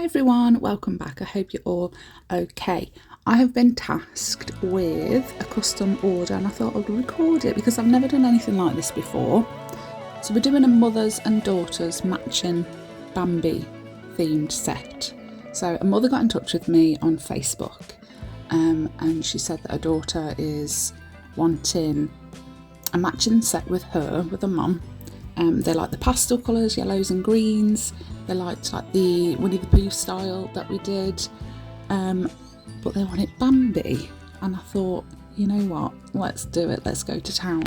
everyone, welcome back. I hope you're all okay. I have been tasked with a custom order and I thought I would record it because I've never done anything like this before. So we're doing a mothers and daughters matching Bambi themed set. So a mother got in touch with me on Facebook and she said that her daughter is wanting a matching set with her, with her mum. They like the pastel colours, yellows and greens. They liked like the Winnie the Pooh style that we did, but they wanted Bambi. And I thought, you know what, let's do it, let's go to town.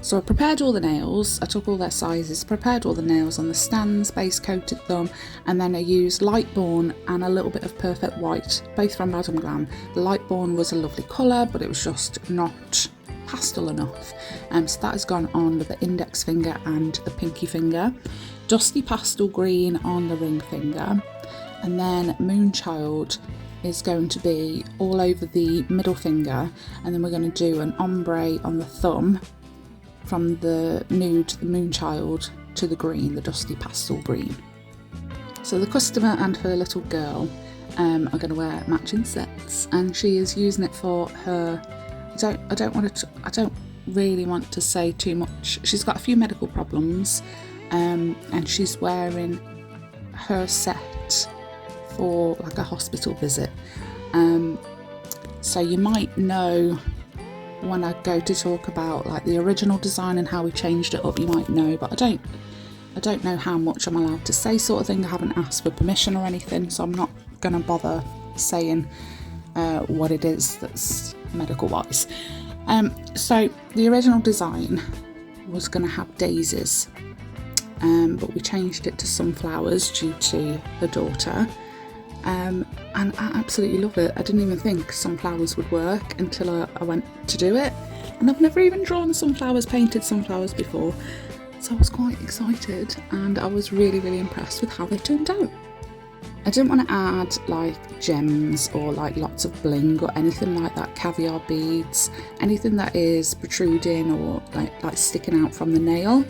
So I prepared all the nails, I took all their sizes, prepared all the nails on the stands, base coated them, and then I used LIGHTBORN and a little bit of Perfect White, both from Madame Glam. The LIGHTBORN was a lovely colour, but it was just not pastel enough, so that has gone on with the index finger and the pinky finger, dusty pastel green on the ring finger, and then Moonchild is going to be all over the middle finger, and then we're going to do an ombre on the thumb from the nude, the Moonchild, to the green, the dusty pastel green. So the customer and her little girl are going to wear matching sets, and she is using it for her. I don't really want to say too much. She's got a few medical problems, and she's wearing her set for like a hospital visit. So you might know when I go to talk about like the original design and how we changed it up, you might know, but I don't know how much I'm allowed to say, sort of thing. I haven't asked for permission or anything, so I'm not going to bother saying what it is that's medical wise. So the original design was going to have daisies, but we changed it to sunflowers due to the daughter, and I absolutely love it. I didn't even think sunflowers would work until I went to do it, and I've never even drawn sunflowers, painted sunflowers before, so I was quite excited and I was really impressed with how they turned out. I didn't want to add like gems or like lots of bling or anything like that, caviar beads, anything that is protruding or like sticking out from the nail,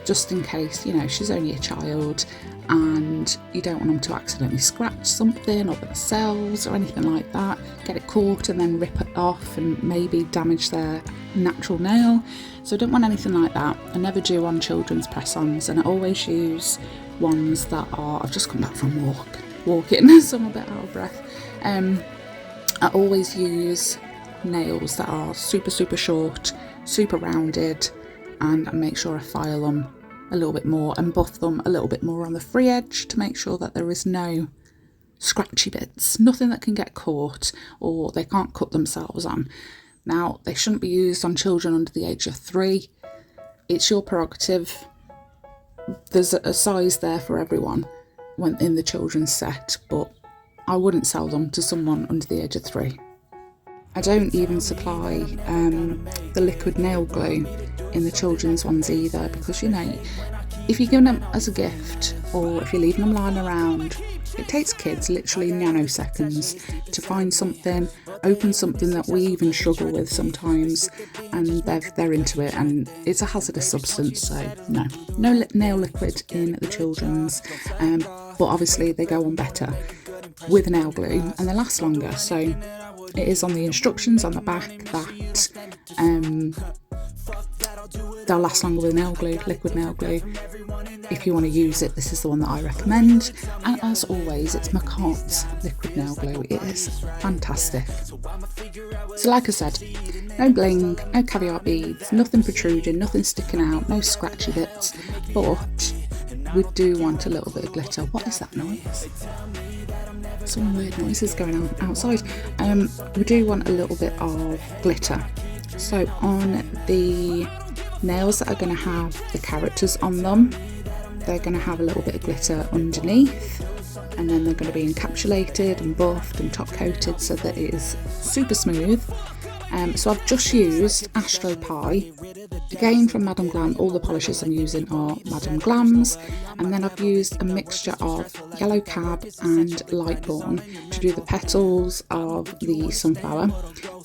just in case, you know, she's only a child and you don't want them to accidentally scratch something or themselves or anything like that, get it caught and then rip it off and maybe damage their natural nail. So I don't want anything like that. I never do on children's press-ons, and I always use ones that are, I've just come back from walking so I'm a bit out of breath. I always use nails that are super short, super rounded, and I make sure I file them a little bit more and buff them a little bit more on the free edge to make sure that there is no scratchy bits, nothing that can get caught or they can't cut themselves on. Now, they shouldn't be used on children under the age of 3. It's your prerogative. There's a size there for everyone when in the children's set, but I wouldn't sell them to someone under the age of 3. I don't even supply the liquid nail glue in the children's ones either, because, you know, if you're giving them as a gift or if you're leaving them lying around, it takes kids literally nanoseconds to find something, open something that we even struggle with sometimes, and they're into it, and it's a hazardous substance. So no nail liquid in the children's, but obviously they go on better with nail glue and they last longer. So it is on the instructions on the back that they'll last longer with nail glue, liquid nail glue. If you want to use it, this is the one that I recommend. And as always, it's McCart's liquid nail glue. It is fantastic. So like I said, no bling, no caviar beads, nothing protruding, nothing sticking out, no scratchy bits, but we do want a little bit of glitter. What is that noise? Some weird noises going on outside. We do want a little bit of glitter. So on the nails that are going to have the characters on them, they're going to have a little bit of glitter underneath, and then they're going to be encapsulated and buffed and top coated so that it is super smooth. So I've just used ℍ𝕆𝕆𝕍, again from Madame Glam. All the polishes I'm using are Madame Glam's, and then I've used a mixture of yellow cab and LIGHTBORN to do the petals of the sunflower,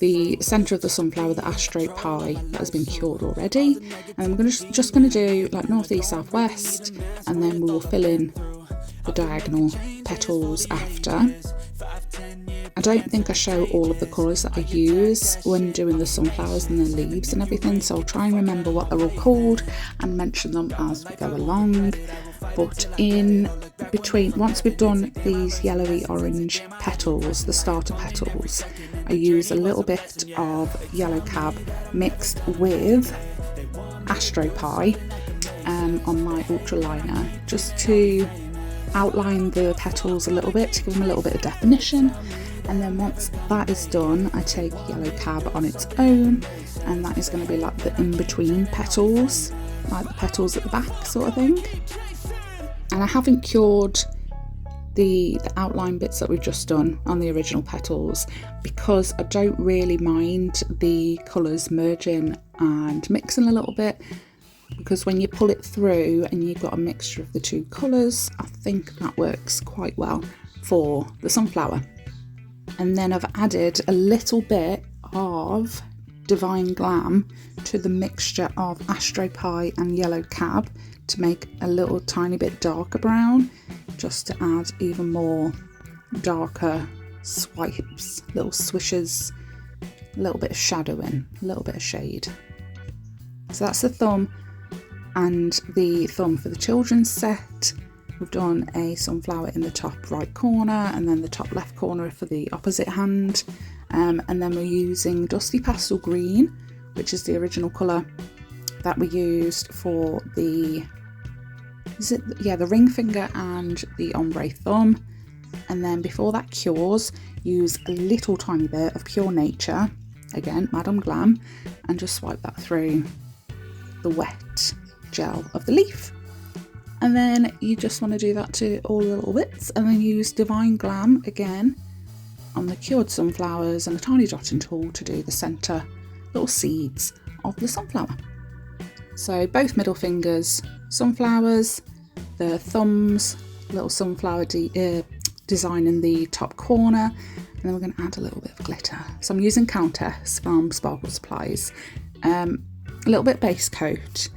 the centre of the sunflower, the ℍ𝕆𝕆𝕍 that has been cured already, and I'm just going to do like north, east, south, west, and then we will fill in the diagonal petals after. I don't think I show all of the colours that I use when doing the sunflowers and the leaves and everything, so I'll try and remember what they're all called and mention them as we go along. But in between, once we've done these yellowy orange petals, the starter petals, I use a little bit of ℍ𝕆𝕻𝕍 mixed with ℍ𝕆𝕻𝕆 on my ultra liner, just to outline the petals a little bit, to give them a little bit of definition. And then once that is done, I take ℍ𝕆𝕻𝕍 on its own, and that is going to be like the in-between petals, like the petals at the back sort of thing. And I haven't cured the outline bits that we've just done on the original petals because I don't really mind the colours merging and mixing a little bit, because when you pull it through and you've got a mixture of the two colours, I think that works quite well for the sunflower. And then I've added a little bit of Divine Glam to the mixture of ℍ𝕆𝕻 and ℍ𝕆𝕻𝕍 to make a little tiny bit darker brown, just to add even more darker swipes, little swishes, a little bit of shadowing, a little bit of shade. So that's the thumb and the thumb for the children's set. We've done a sunflower in the top right corner and then the top left corner for the opposite hand. And then we're using Dusty Pastel Green, which is the original colour that we used for the ring finger and the ombre thumb. And then before that cures, use a little tiny bit of Pure Nature, again Madame Glam, and just swipe that through the wet gel of the leaf. And then you just want to do that to all the little bits, and then use Divine Glam again on the cured sunflowers and a tiny dotting tool to do the centre little seeds of the sunflower. So both middle fingers sunflowers, the thumbs little sunflower design in the top corner, and then we're going to add a little bit of glitter. So I'm using Countess from Sparkle Supplies, a little bit base coat,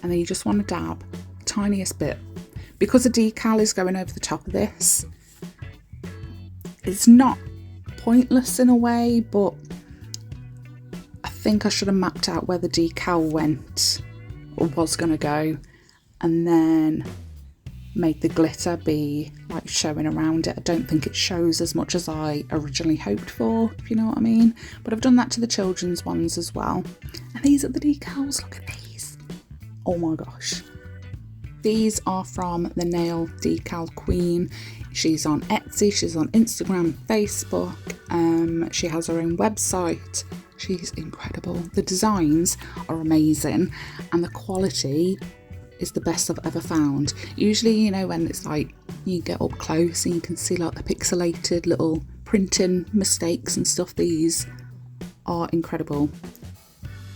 and then you just want to dab tiniest bit. Because the decal is going over the top of this, it's not pointless in a way, but I think I should have mapped out where the decal went or was going to go, and then made the glitter be like showing around it. I don't think it shows as much as I originally hoped for, if you know what I mean. But I've done that to the children's ones as well. And these are the decals, look at these. Oh my gosh. These are from the Nail Decal Queen. She's on Etsy, she's on Instagram, Facebook. She has her own website. She's incredible. The designs are amazing and the quality is the best I've ever found. Usually, you know, when it's like you get up close and you can see like the pixelated little printing mistakes and stuff, these are incredible.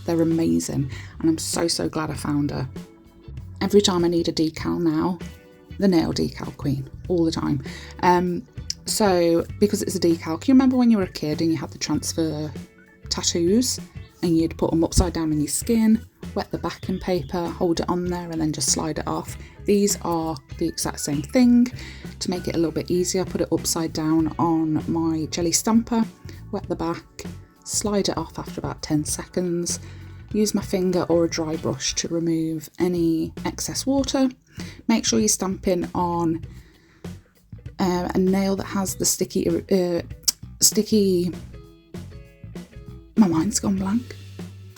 They're amazing, and I'm so glad I found her. Every time I need a decal now, the Nail Decal Queen, all the time. So because it's a decal, can you remember when you were a kid and you had the transfer tattoos and you'd put them upside down in your skin, wet the backing paper, hold it on there and then just slide it off? These are the exact same thing. To make it a little bit easier, I put it upside down on my jelly stamper, wet the back, slide it off after about 10 seconds, use my finger or a dry brush to remove any excess water. Make sure you're stamping on a nail that has the sticky, my mind's gone blank,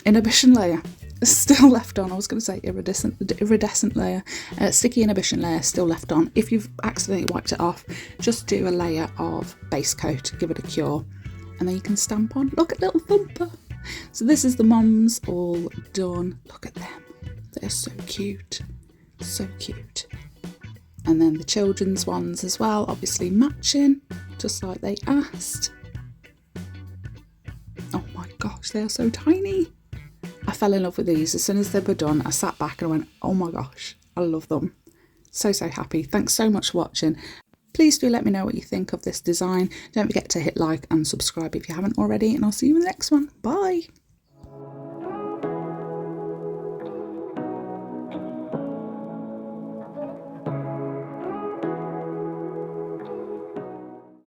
inhibition layer still left on. I was going to say iridescent layer, sticky inhibition layer still left on. If you've accidentally wiped it off, just do a layer of base coat, give it a cure, and then you can stamp on. Look at little Thumper. So this is the mums all done. Look at them, they're so cute, so cute. And then the children's ones as well, obviously matching, just like they asked. Oh my gosh, they are so tiny. I fell in love with these. As soon as they were done, I sat back and I went, oh my gosh, I love them. So happy. Thanks so much for watching. Please do let me know what you think of this design. Don't forget to hit like and subscribe if you haven't already, and I'll see you in the next one. Bye.